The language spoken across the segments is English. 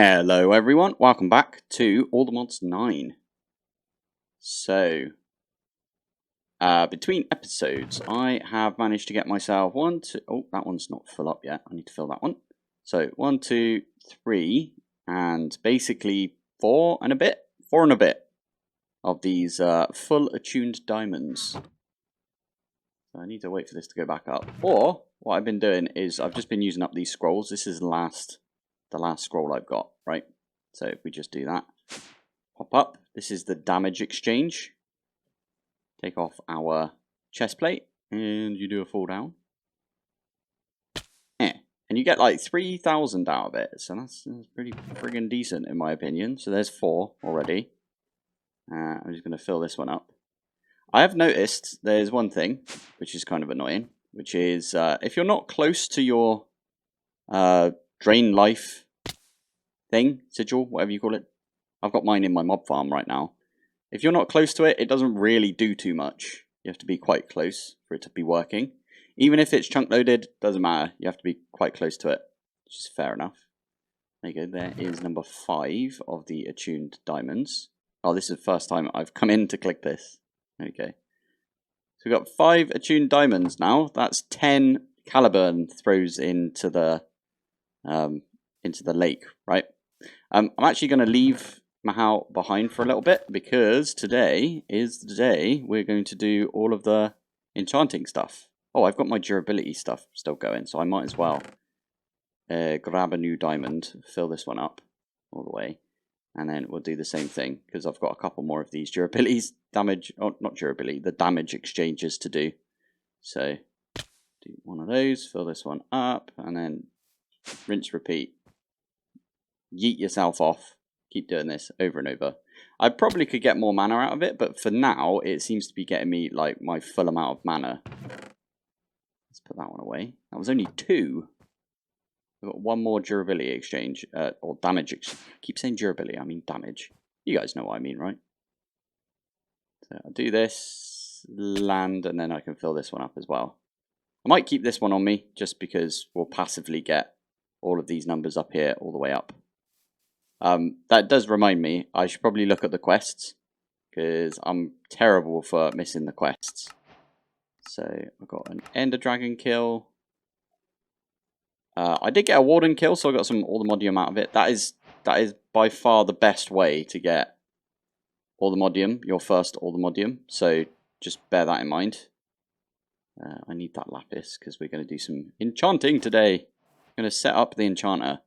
Hello everyone, welcome back to All the Mods 9. So, between episodes, I have managed to get myself oh, that one's not full up yet, I need to fill that one. So, 1, 2, 3, and basically 4 and a bit of these full attuned diamonds. So I need to wait for this to go back up. Or, what I've been doing is, I've just been using up these scrolls. This is the last scroll I've got, right? So if we just do that, pop up. This is the damage exchange. Take off our chest plate, and you do a fall down. Yeah. And you get like 3,000 out of it, so that's pretty friggin' decent in my opinion. So there's 4 already. I'm just going to fill this one up. I have noticed there's one thing, which is kind of annoying, which is if you're not close to your drain life thing, sigil, whatever you call it. I've got mine in my mob farm right now. If you're not close to it, it doesn't really do too much. You have to be quite close for it to be working. Even if it's chunk loaded, doesn't matter. You have to be quite close to it, which is fair enough. There you go. There is number 5 of the attuned diamonds. Oh, this is the first time I've come in to click this. Okay. So we've got 5 attuned diamonds now. That's 10 Caliburn throws into the lake, right? I'm actually going to leave Mahal behind for a little bit because today is the day we're going to do all of the enchanting stuff. Oh, I've got my durability stuff still going, so I might as well grab a new diamond, fill this one up all the way, and then we'll do the same thing because I've got a couple more of these durabilities, not durability, the damage exchanges to do. So do one of those, fill this one up, and then rinse, repeat. Yeet yourself off. Keep doing this over and over. I probably could get more mana out of it, but for now, it seems to be getting me like my full amount of mana. Let's put that one away. That was only 2. We've got 1 more durability exchange, or damage exchange. I keep saying durability, I mean damage. You guys know what I mean, right? So I'll do this, land, and then I can fill this one up as well. I might keep this one on me, just because we'll passively get all of these numbers up here, all the way up. That does remind me, I should probably look at the quests, because I'm terrible for missing the quests. So, I've got an Ender Dragon kill. I did get a Warden kill, so I got some Allthemodium out of it. That is by far the best way to get Allthemodium, your first Allthemodium, so just bear that in mind. I need that lapis, because we're going to do some enchanting today. I'm going to set up the enchanter.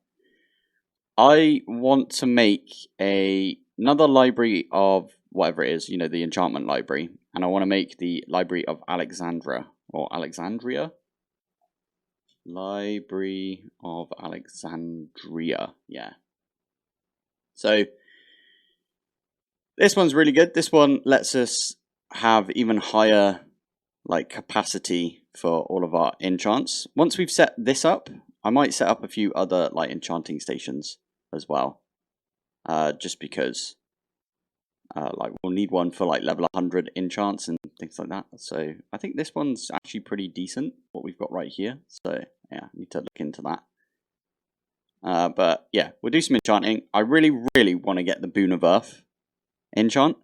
I want to make another library of whatever it is, you know, the enchantment library. And I want to make the library of Alexandria, or Alexandria. Library of Alexandria, yeah. So, this one's really good. This one lets us have even higher, like, capacity for all of our enchants. Once we've set this up, I might set up a few other, like, enchanting stations as well, just because like we'll need one for like level 100 enchants and things like that. So I think this one's actually pretty decent, what we've got right here. So yeah, I need to look into that. But yeah, we'll do some enchanting. I really want to get the Boon of Earth enchant.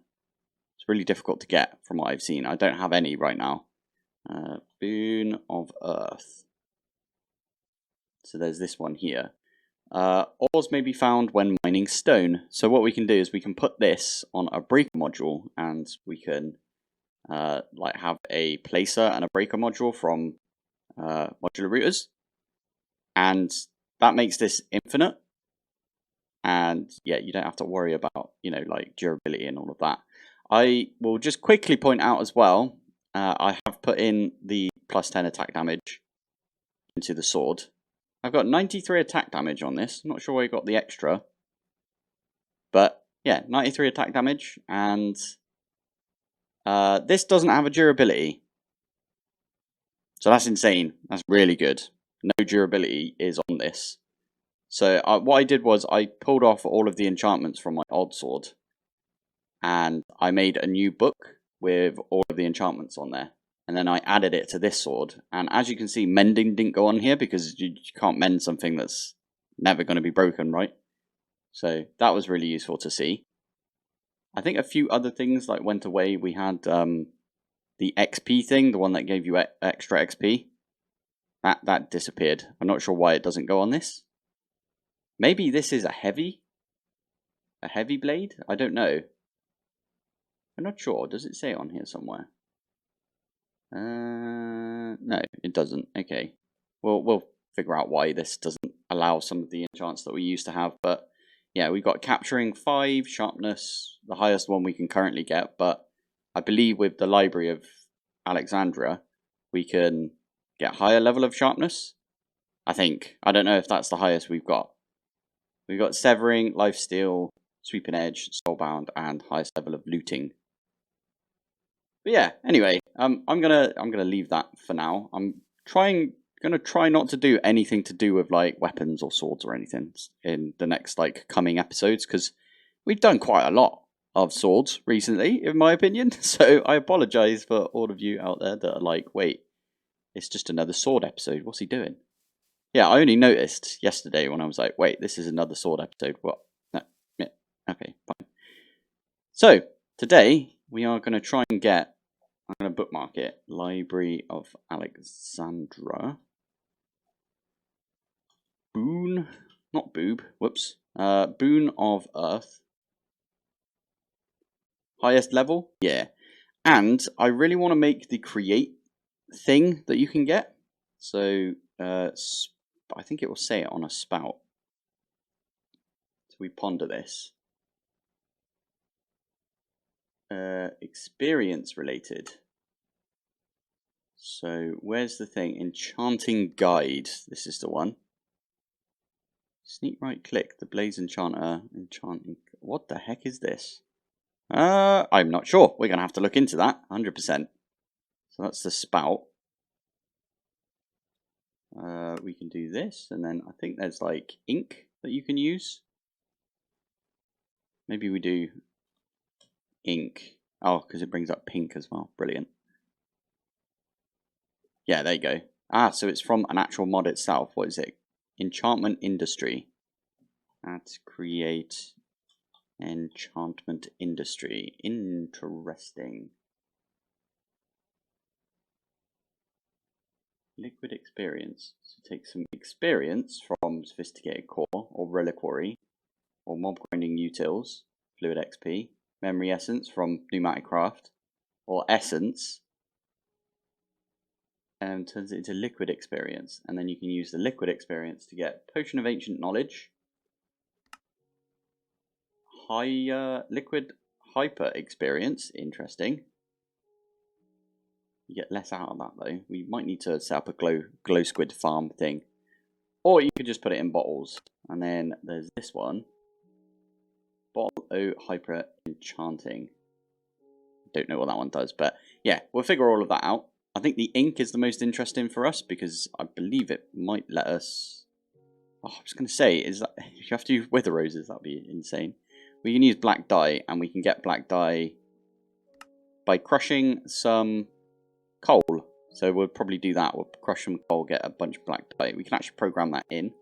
It's really difficult to get from what I've seen. I don't have any right now. Boon of Earth. So there's this one here. Ores may be found when mining stone. So what we can do is we can put this on a breaker module, and we can like have a placer and a breaker module from modular routers, and that makes this infinite. And yeah, you don't have to worry about, you know, like durability and all of that. I will just quickly point out as well, I have put in the plus 10 attack damage into the sword. I've got 93 attack damage on this. I'm not sure where I got the extra. But, yeah, 93 attack damage. And this doesn't have a durability. So that's insane. That's really good. No durability is on this. So what I did was I pulled off all of the enchantments from my old sword. And I made a new book with all of the enchantments on there. And then I added it to this sword. And as you can see, mending didn't go on here because you can't mend something that's never going to be broken, right? So that was really useful to see. I think a few other things like went away. We had the XP thing, the one that gave you extra XP. That disappeared. I'm not sure why it doesn't go on this. Maybe this is a heavy blade? I don't know. I'm not sure. Does it say on here somewhere? No, it doesn't. Okay. We'll figure out why this doesn't allow some of the enchants that we used to have. But yeah, we've got capturing 5, sharpness, the highest one we can currently get. But I believe with the library of Alexandria, we can get higher level of sharpness. I think. I don't know if that's the highest we've got. We've got severing, lifesteal, sweeping edge, soulbound, and highest level of looting. But yeah, anyway, I'm gonna leave that for now. I'm gonna try not to do anything to do with like weapons or swords or anything in the next like coming episodes, because we've done quite a lot of swords recently, in my opinion. So I apologize for all of you out there that are like, wait, it's just another sword episode. What's he doing? Yeah, I only noticed yesterday when I was like, wait, this is another sword episode. What? No, yeah, okay, fine. So today we are going to try and get, I'm going to bookmark it, Library of Alexandria. Boon, not boob, whoops. Boon of Earth. Highest level? Yeah. And I really want to make the create thing that you can get. So, I think it will say it on a spout. So we ponder this. Experience related. So where's the thing? Enchanting guide. This is the one. Sneak right click. The Blaze Enchanter. Enchanting. What the heck is this? I'm not sure. We're gonna have to look into that. 100%. So that's the spout. We can do this, and then I think there's like ink that you can use. Maybe we do ink. Oh, because it brings up pink as well. Brilliant. Yeah, there you go. Ah, so it's from an actual mod itself. What is it? Enchantment industry. Let's create enchantment industry. Interesting. Liquid experience. So take some experience from sophisticated core or reliquary or mob grinding utils, fluid XP, memory essence from pneumatic craft, or essence, and turns it into liquid experience. And then you can use the liquid experience to get potion of ancient knowledge, liquid hyper experience. Interesting. You get less out of that though. We might need to set up a glow squid farm thing, or you could just put it in bottles. And then there's this one, bottle O hyper enchanting. Don't know what that one does, but yeah, we'll figure all of that out. I think the ink is the most interesting for us because I believe it might let us. Oh, I was going to say, is that if you have to use wither roses, that'd be insane. We can use black dye, and we can get black dye by crushing some coal. So we'll probably do that. We'll crush some coal, get a bunch of black dye. We can actually program that in.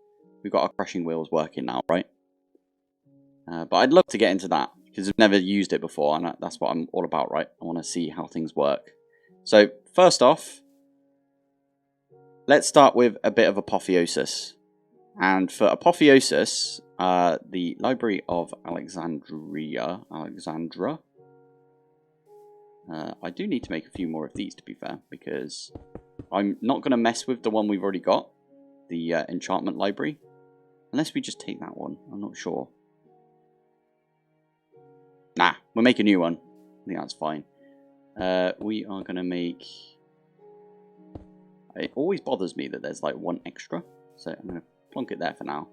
We've got our crushing wheels working now, right? But I'd love to get into that because I've never used it before, and that's what I'm all about, right? I want to see how things work. So first off, let's start with a bit of Apotheosis. And for Apotheosis, the Library of Alexandria, I do need to make a few more of these, to be fair, because I'm not going to mess with the one we've already got, the enchantment library, unless we just take that one. I'm not sure. Nah, we'll make a new one. I think that's fine. We are going to make... It always bothers me that there's like one extra, so I'm going to plonk it there for now.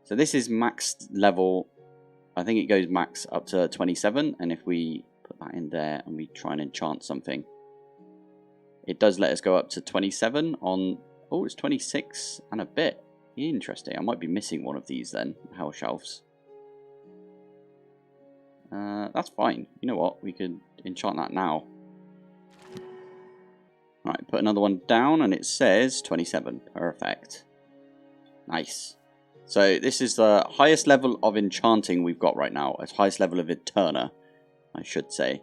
So this is max level. I think it goes max up to 27, and if we put that in there and we try and enchant something, it does let us go up to 27 on... Oh, it's 26 and a bit. Interesting. I might be missing one of these then, hell shelves. That's fine. You know what? We could enchant that now. Right, put another one down and it says 27. Perfect. Nice. So this is the highest level of enchanting we've got right now. It's highest level of Eterna, I should say.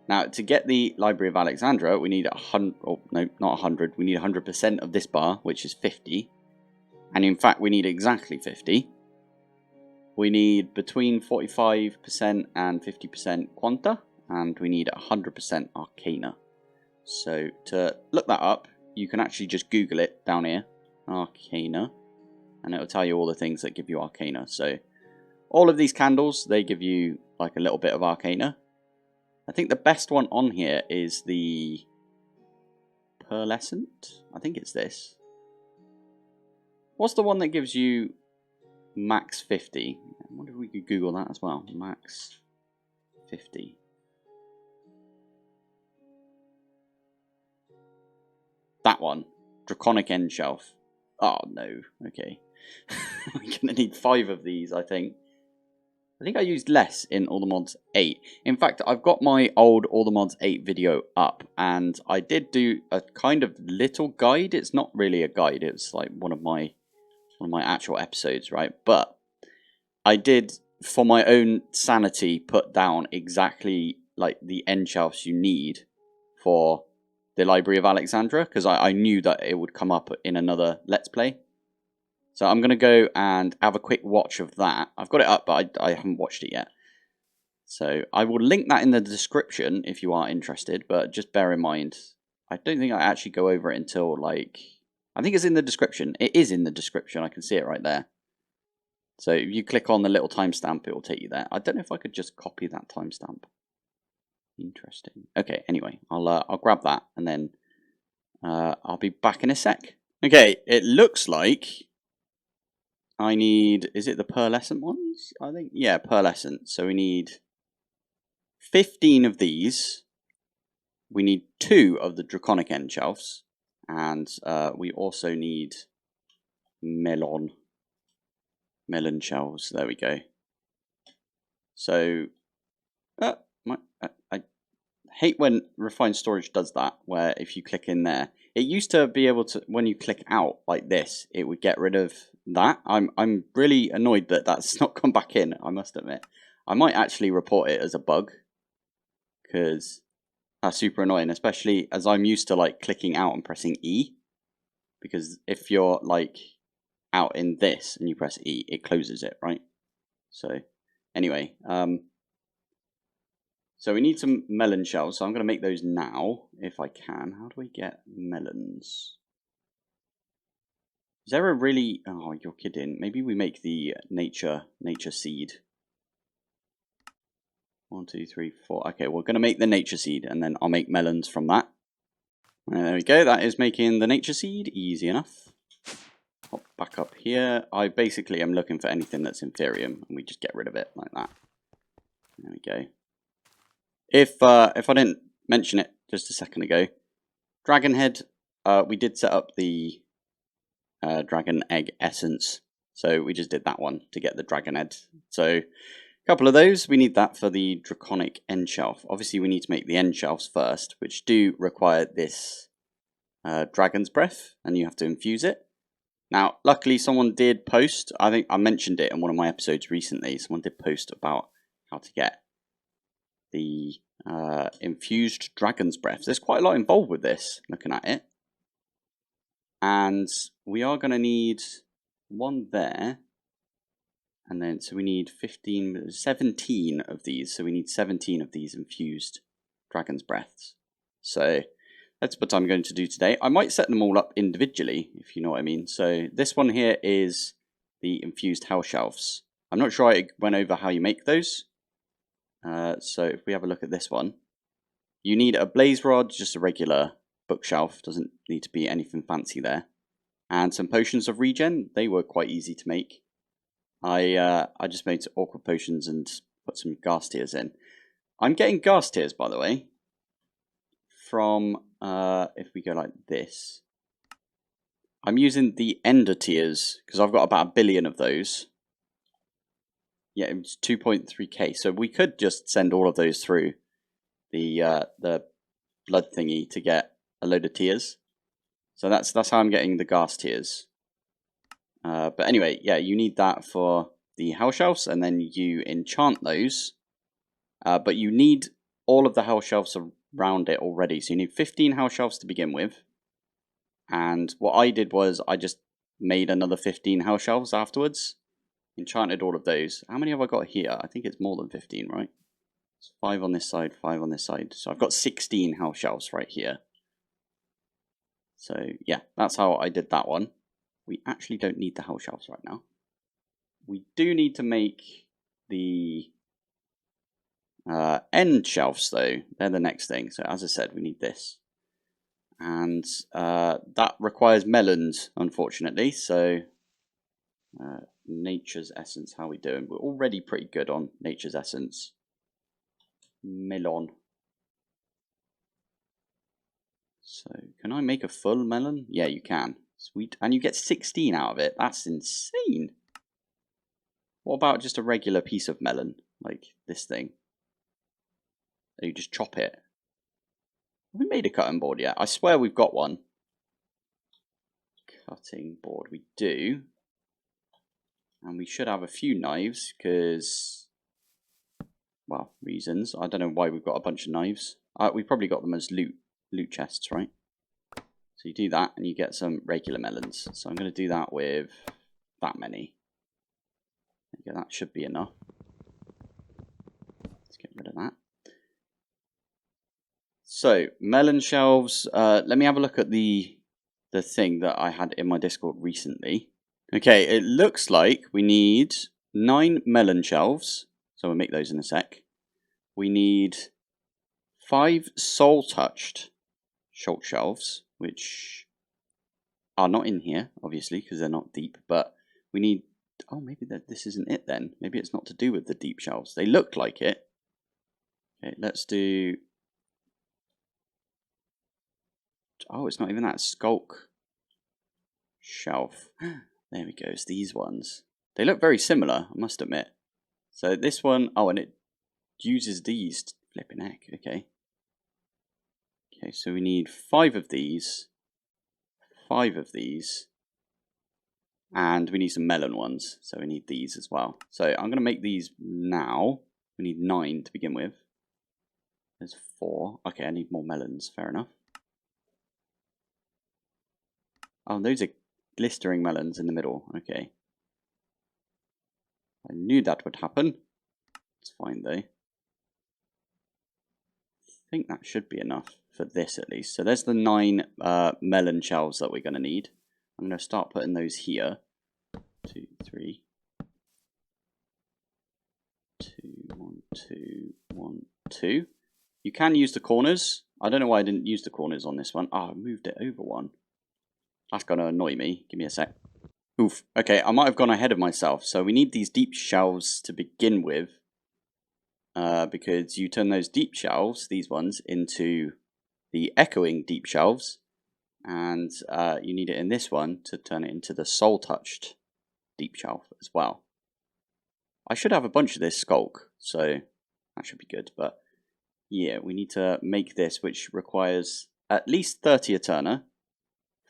Now, to get the Library of Alexandria, we need 100, oh, no, not 100, we need 100% of this bar, which is 50. And in fact, we need exactly 50. We need between 45% and 50% Quanta, and we need 100% Arcana. So, to look that up, you can actually just Google it down here, Arcana, and it'll tell you all the things that give you Arcana. So, all of these candles, they give you like a little bit of Arcana. I think the best one on here is the Pearlescent. I think it's this. What's the one that gives you max 50? I wonder if we could Google that as well. Max 50. That one. Draconic End Shelf. Oh, no. Okay. We're going to need 5 of these, I think. I think I used less in All the Mods 8. In fact, I've got my old All the Mods 8 video up, and I did do a kind of little guide. It's not really a guide, it's like one of my actual episodes, right? But I did, for my own sanity, put down exactly like the end shelves you need for the Library of Alexandria, because I knew that it would come up in another Let's Play. So I'm going to go and have a quick watch of that. I've got it up, but I haven't watched it yet. So I will link that in the description if you are interested, but just bear in mind, I don't think I actually go over it until, like, I think it's in the description. It is in the description. I can see it right there. So if you click on the little timestamp, it will take you there. I don't know if I could just copy that timestamp. Interesting. Okay, anyway, I'll grab that, and then I'll be back in a sec. Okay, it looks like I need, is it the pearlescent ones? I think, yeah, pearlescent. So we need 15 of these. We need 2 of the draconic end shelves. And we also need melon shelves. There we go. So, I hate when refined storage does that, where if you click in there, it used to be able to, when you click out like this, it would get rid of that. I'm really annoyed that that's not come back in, I must admit. I might actually report it as a bug, because that's super annoying, especially as I'm used to like clicking out and pressing E, because if you're like out in this and you press E, it closes it, right? So anyway, so we need some melon shells, so I'm going to make those now, if I can. How do we get melons? Is there a really... Oh, you're kidding. Maybe we make the nature seed. 1, 2, 3, 4. Okay, we're going to make the nature seed, and then I'll make melons from that. And there we go. That is making the nature seed easy enough. Hop back up here. I basically am looking for anything that's Inferium, and we just get rid of it like that. There we go. If I didn't mention it just a second ago, Dragon Head, we did set up the Dragon Egg Essence, so we just did that one to get the Dragon Head. So a couple of those, we need that for the Draconic End Shelf. Obviously we need to make the end shelves first, which do require this Dragon's Breath, and you have to infuse it. Now, luckily someone did post, I think I mentioned it in one of my episodes recently, someone did post about how to get the infused Dragon's Breath. There's quite a lot involved with this, looking at it. And we are going to need one there. And then, so we need 17 of these. So we need 17 of these infused Dragon's Breaths. So that's what I'm going to do today. I might set them all up individually, if you know what I mean. So this one here is the infused Hell Shelves. I'm not sure I went over how you make those. So if we have a look at this one, you need a blaze rod, just a regular bookshelf, doesn't need to be anything fancy there, and some potions of regen. They were quite easy to make. I just made some awkward potions and put some gas tears in. I'm getting gas tears, by the way, from if we go like this, I'm using the ender tears because I've got about 1 billion of those. Yeah, it was 2.3k. So we could just send all of those through the blood thingy to get a load of tears. So that's how I'm getting the gas tears. But anyway, yeah, you need that for the hell shelves, and then you enchant those. But you need all of the hell shelves around it already. So you need 15 hell shelves to begin with. And what I did was I just made another 15 hell shelves afterwards. Enchanted all of those. How many have I got here? I think it's more than 15, right? It's 5 on this side, 5 on this side. So I've got 16 hell shelves right here. So yeah, that's how I did that one. We actually don't need the hell shelves right now. We do need to make the end shelves though. They're the next thing. So as I said, we need this. And that requires melons, unfortunately. So nature's essence, how are we doing? We're already pretty good on nature's essence. Melon. So can I make a full melon? Yeah, you can. Sweet. And you get 16 out of it. That's insane. What about just a regular piece of melon? Like this thing. Oh, you just chop it. Have we made a cutting board yet? I swear we've got one. Cutting board. We do. And we should have a few knives because, well, reasons. I don't know why we've got a bunch of knives. We probably got them as loot chests, right? So you do that and you get some regular melons. So I'm going to do that with that many. Okay, that should be enough. Let's get rid of that. So melon shelves. Let me have a look at the thing that I had in my Discord recently. Okay, it looks like we need 9 melon shelves. So we'll make those in a sec. We need 5 soul-touched short shelves, which are not in here, obviously, because they're not deep. But we need... Oh, maybe this isn't it then. Maybe it's not to do with the deep shelves. They look like it. Okay, let's do... Oh, it's not even that. Skulk shelf. There we go. It's these ones. They look very similar, I must admit. So this one... Oh, and it uses these. Flipping heck. Okay. Okay, so we need 5 of these. 5 of these. And we need some melon ones. So we need these as well. So I'm going to make these now. We need 9 to begin with. There's 4. Okay, I need more melons. Fair enough. Oh, those are glistering melons in the middle. Okay. I knew that would happen. It's fine though. I think that should be enough for this at least. So there's the 9 melon shells that we're going to need. I'm going to start putting those here. 2, 3. 2, 1, 2, 1, 2. You can use the corners. I don't know why I didn't use the corners on this one. Oh, I moved it over one. That's going to annoy me. Give me a sec. Oof. Okay, I might have gone ahead of myself. So we need these deep shelves to begin with. Because you turn those deep shelves, these ones, into the echoing deep shelves. And you need it in this one to turn it into the soul-touched deep shelf as well. I should have a bunch of this skulk, so that should be good. But yeah, we need to make this, which requires at least 30 Eterna,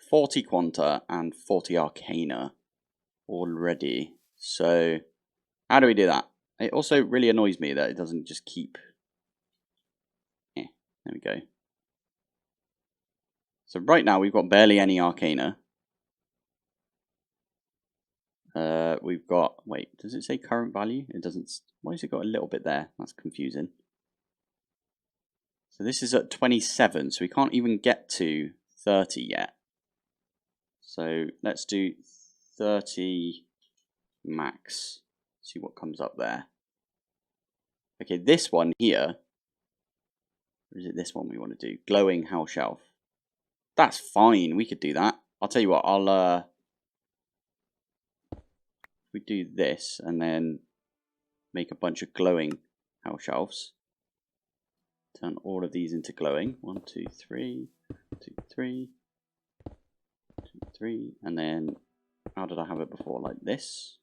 40 Quanta, and 40 Arcana already. So how do we do that? It also really annoys me that it doesn't just keep... Yeah, there we go. So right now we've got barely any Arcana. We've got... Wait, does it say current value? It doesn't... Why has it got a little bit there? That's confusing. So this is at 27, so we can't even get to 30 yet. So let's do 30 max. See what comes up there. Okay, this one here. Or is it this one we want to do? Glowing Hell Shelf. That's fine, we could do that. I'll tell you what, I'll we do this and then make a bunch of glowing hell shelves. Turn all of these into glowing. 1, 2, 3, 2, 3, 2, 3, and then how did I have it before? Like this.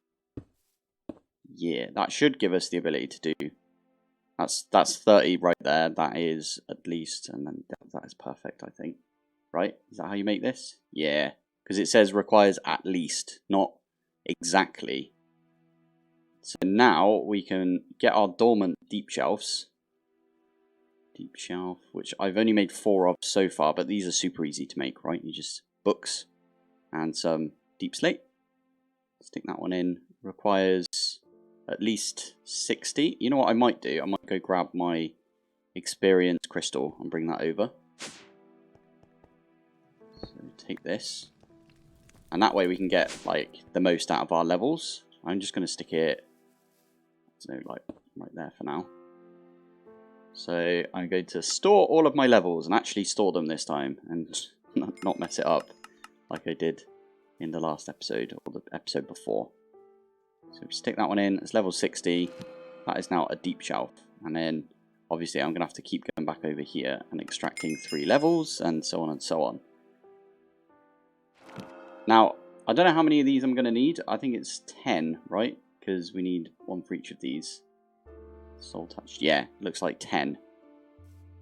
Yeah, that should give us the ability to do. That's 30 right there. That is at least, and then that is perfect, I think. Right? Is that how you make this? Yeah, because it says requires at least, not exactly. So now we can get our dormant deep shelves. Deep shelf, which I've only made 4 of so far, but these are super easy to make, right? You just books and some deep slate. Stick that one in. Requires at least 60. You know what I might do? I might go grab my experience crystal and bring that over. So take this. And that way we can get like the most out of our levels. I'm just going to stick it, like right there for now. So I'm going to store all of my levels and actually store them this time and not mess it up like I did in the last episode or the episode before. So stick that one in. It's level 60. That is now a deep shelf. And then obviously I'm going to have to keep going back over here and extracting 3 levels and so on and so on. Now, I don't know how many of these I'm going to need. I think it's 10, right? Because we need 1 for each of these. Soul touched. Yeah, looks like 10.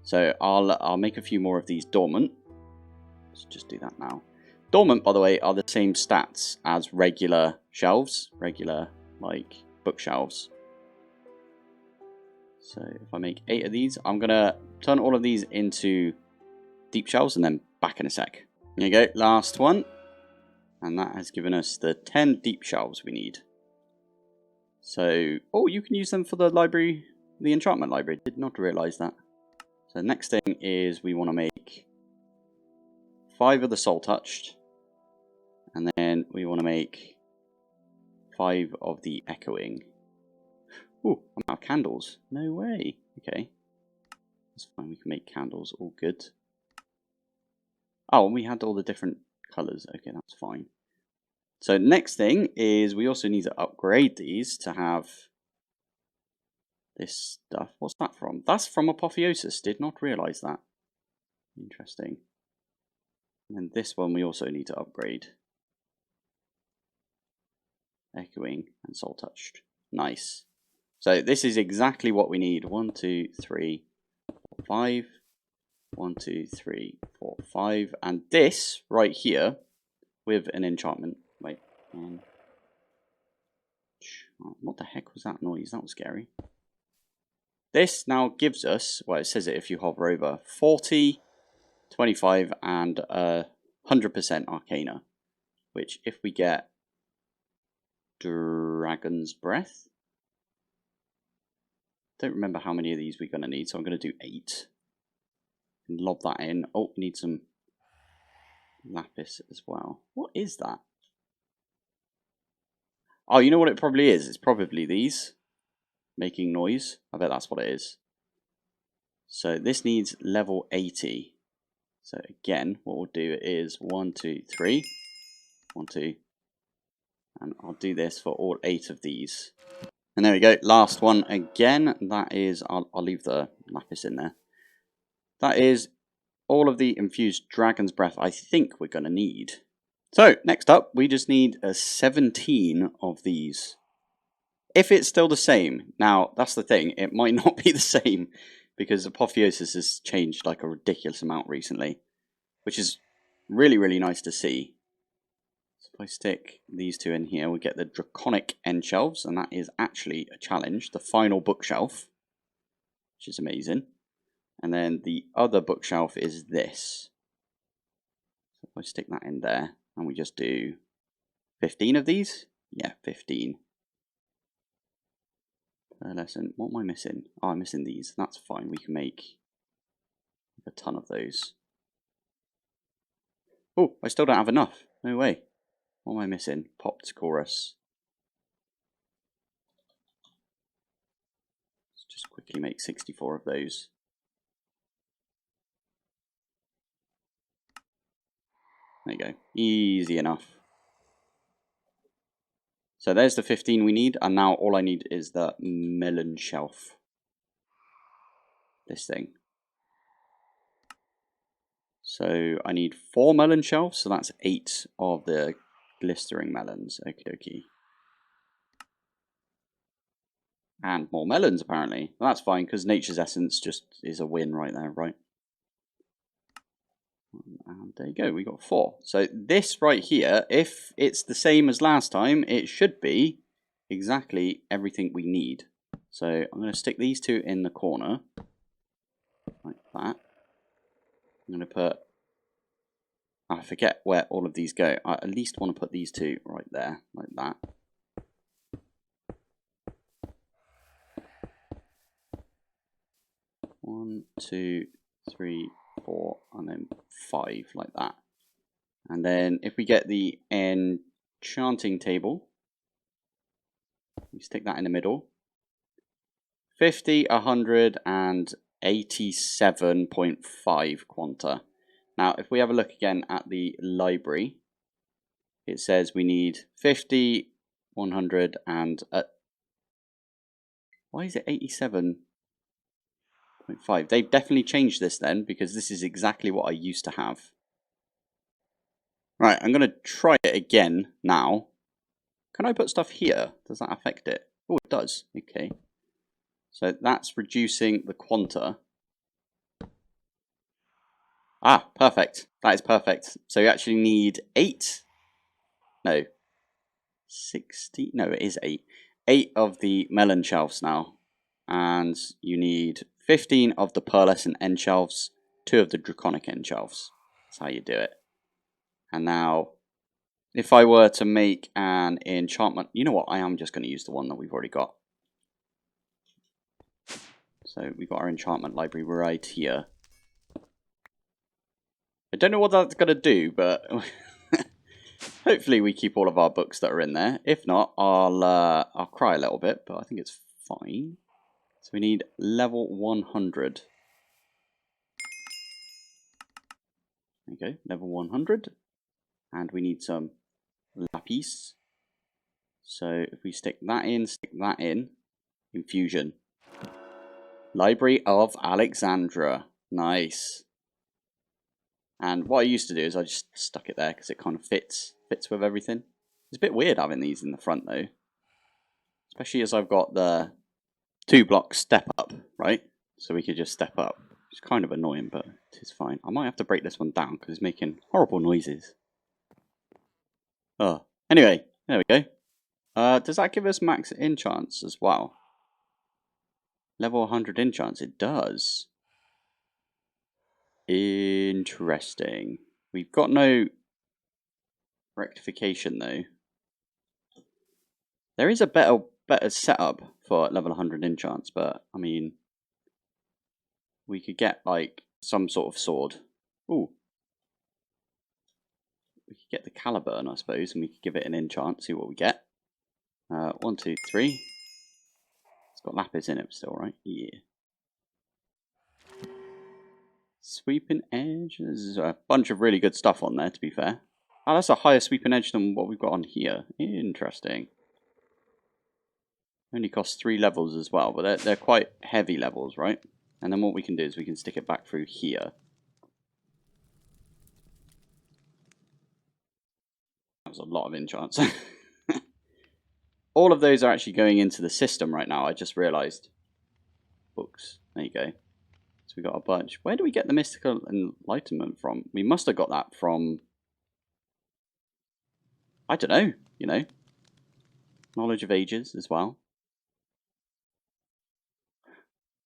So I'll make a few more of these dormant. Let's just do that now. Dormant, by the way, are the same stats as regular shelves, regular like bookshelves. So if I make 8 of these, I'm gonna turn all of these into deep shelves and then back in a sec. There you go, last one, and that has given us the 10 deep shelves we need. So, oh, you can use them for the library, the enchantment library. Did not realize that. So the next thing is we want to make 5 of the soul touched, and then we want to make 5 of the echoing. Ooh, I'm out of candles. No way. Okay, that's fine. We can make candles. All good. Oh, and we had all the different colors. Okay, that's fine. So next thing is we also need to upgrade these to have this stuff. What's that from? That's from Apotheosis. Did not realize that. Interesting. And then this one we also need to upgrade. Echoing and soul touched. Nice. So this is exactly what we need. 1, 2, 3, 4, 5. 1, 2, 3, 4, 5. And this right here with an enchantment. Wait. What the heck was that noise? That was scary. This now gives us, well, it says it if you hover over, 40, 25, and 100% Arcana. Which, if we get Dragon's Breath, don't remember how many of these we're going to need, so I'm going to do 8. And lob that in. Oh, we need some lapis as well. What is that? Oh, you know what it probably is? It's probably these. Making noise. I bet that's what it is. So this needs level 80. So again, what we'll do is 1, 2, 3. 1, 2. And I'll do this for all 8 of these. And there we go. Last one again. That is, I'll leave the lapis in there. That is all of the infused Dragon's Breath I think we're going to need. So, next up, we just need 17 of these. If it's still the same, now, that's the thing, it might not be the same, because Apotheosis has changed like a ridiculous amount recently, which is really, really nice to see. So if I stick these 2 in here, we get the Draconic End Shelves, and that is actually a challenge, the final bookshelf, which is amazing. And then the other bookshelf is this. So if I stick that in there, and we just do 15 of these? Yeah, 15. Per lesson. What am I missing? Oh, I'm missing these. That's fine. We can make a ton of those. Oh, I still don't have enough. No way. What am I missing? Popped chorus. Let's just quickly make 64 of those. There you go. Easy enough. So there's the 15 we need, and now all I need is the melon shelf. This thing. So I need 4 melon shelves, so that's 8 of the glistering melons. Okie dokie. And more melons, apparently. Well, that's fine, because Nature's Essence just is a win right there, right? And there you go, we got 4. So this right here, if it's the same as last time, it should be exactly everything we need. So I'm going to stick these 2 in the corner, like that. I'm going to put, I forget where all of these go. I at least want to put these 2 right there, like that. One, 2, 3, 4, and then 5, like that. And then if we get the enchanting table, we stick that in the middle. 50, 100, and 87.5 quanta. Now, if we have a look again at the library, it says we need 50, 100, and... why is it 87.5? They've definitely changed this then, because this is exactly what I used to have. Right, I'm going to try it again now. Can I put stuff here? Does that affect it? Oh, it does. Okay. So that's reducing the quanta. Ah, perfect. That is perfect. So you actually need 8. No. 60. No, it is 8. 8 of the melon shelves now. And you need 15 of the pearlescent end shelves, 2 of the draconic end shelves. That's how you do it. And now, if I were to make an enchantment, you know what? I am just going to use the one that we've already got. So we've got our enchantment library right here. I don't know what that's going to do, but hopefully we keep all of our books that are in there. If not, I'll cry a little bit, but I think it's fine. So we need level 100. There you go, level 100. And we need some lapis. So if we stick that in, infusion. Library of Alexandria. Nice. And what I used to do is I just stuck it there because it kind of fits with everything. It's a bit weird having these in the front though. Especially as I've got the 2 block step up, right? So we could just step up. It's kind of annoying, but it is fine. I might have to break this one down because it's making horrible noises. Oh, anyway, there we go. Does that give us max enchants as well? Level 100 enchants, it does. Interesting. We've got no rectification though. There is a better setup for level 100 enchants, but I mean, we could get like some sort of sword. Ooh. We could get the Caliburn, I suppose, and we could give it an enchant, see what we get. 1, 2, 3. It's got lapis in it still, right? Yeah. Sweeping edge. There's a bunch of really good stuff on there, to be fair. Oh, that's a higher sweeping edge than what we've got on here. Interesting. Only costs 3 levels as well, but they're quite heavy levels, right? And then what we can do is we can stick it back through here. That was a lot of enchants. All of those are actually going into the system right now, I just realised. Books. There you go. So we got a bunch. Where do we get the mystical enlightenment from? We must have got that from... I don't know, you know. Knowledge of ages as well.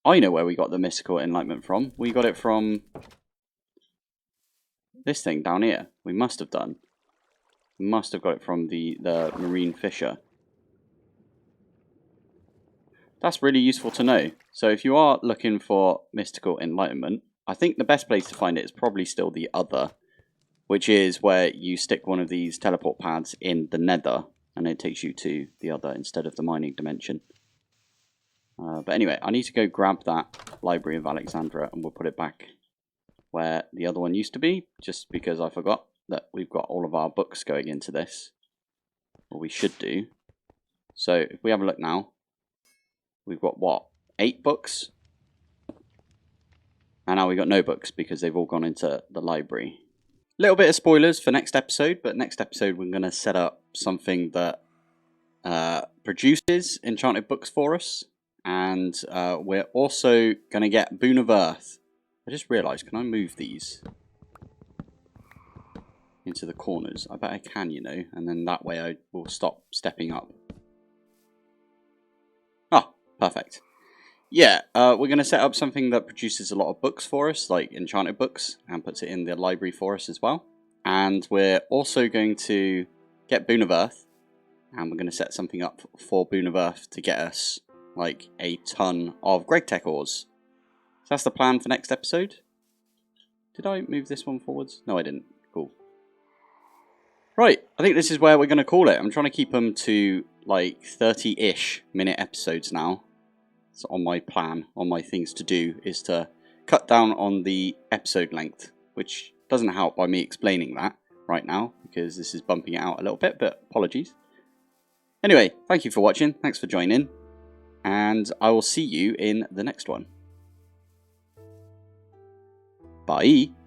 I know where we got the mystical enlightenment from. We got it from this thing down here. We must have done. We must have got it from the marine fisher. That's really useful to know. So if you are looking for mystical enlightenment, I think the best place to find it is probably still the other, which is where you stick one of these teleport pads in the nether, and it takes you to the other instead of the mining dimension. But anyway, I need to go grab that Library of Alexandria, and we'll put it back where the other one used to be, just because I forgot that we've got all of our books going into this. Or we should do. So if we have a look now, we've got what? 8 books? And now we've got no books because they've all gone into the library. Little bit of spoilers for next episode, but next episode we're going to set up something that produces enchanted books for us. And we're also going to get Boon of Earth. I just realised, can I move these? into the corners. I bet I can, you know, and then that way I will stop stepping up. Ah, perfect. Yeah, we're going to set up something that produces a lot of books for us, like enchanted books, and puts it in the library for us as well. And we're also going to get Boon of Earth, and we're going to set something up for Boon of Earth to get us like a ton of Greg Tech ores. So that's the plan for next episode. Did I move this one forwards? No, I didn't. Cool. Right, I think this is where we're going to call it. I'm trying to keep them to like 30-ish minute episodes now. So on my plan, on my things to do, is to cut down on the episode length, which doesn't help by me explaining that right now, because this is bumping it out a little bit, but apologies. Anyway, thank you for watching, thanks for joining, and I will see you in the next one. Bye!